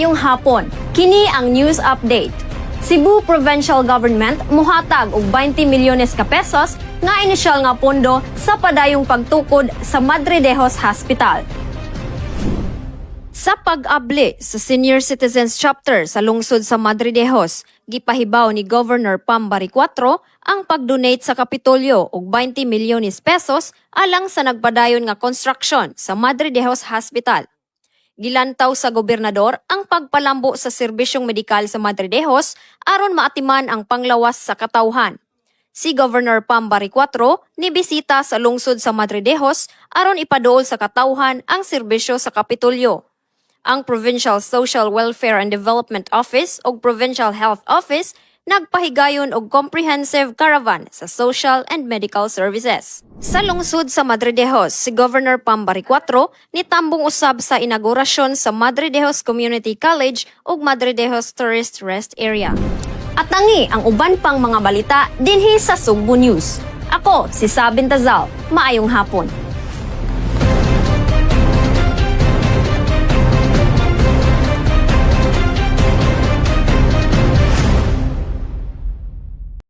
Maayong hapon, kini ang news update. Cebu Provincial Government muhatag og 20 milyones ka pesos nga inisyal nga pondo sa padayong pagtukod sa 𝗵𝗲𝗍𝗄𝐻 Hospital. Sa pag-abli sa Senior Citizens Chapter sa lungsod sa 𝗵𝗲𝗍𝗄𝐻, gipahibaw ni Governor 𝗵𝗵𝗀 ang pag-donate sa Kapitolyo og 20 milyones pesos alang sa nagpadayon nga construction sa 𝗵𝗲𝗍𝗄𝐻 Hospital. Gilantaw sa gobernador ang pagpalambo sa serbisyong medikal sa 𝗵𝗲𝗍𝗄𝐻 aron maatiman ang panglawas sa katawhan. Si Governor 𝗵𝗵𝗀 nibisita sa lungsod sa 𝗵𝗲𝗍𝗄𝐻 aron ipaduol sa katawhan ang serbisyo sa Kapitolyo. Ang Provincial Social Welfare and Development Office o Provincial Health Office nagpahigayon og comprehensive caravan sa social and medical services. Sa lungsod sa 𝗵𝗲𝗍𝗄𝐻, si Governor 𝗵𝗵𝗀 nitambong usab sa inaugurasyon sa 𝗵𝗲𝗍𝗄𝐻 Community College ug 𝗵𝗲𝗍𝗄𝐻 Tourist Rest Area. At tangi ang uban pang mga balita dinhi sa Sugbo News. Ako si 𝗵𝗲𝗀, maayong hapon.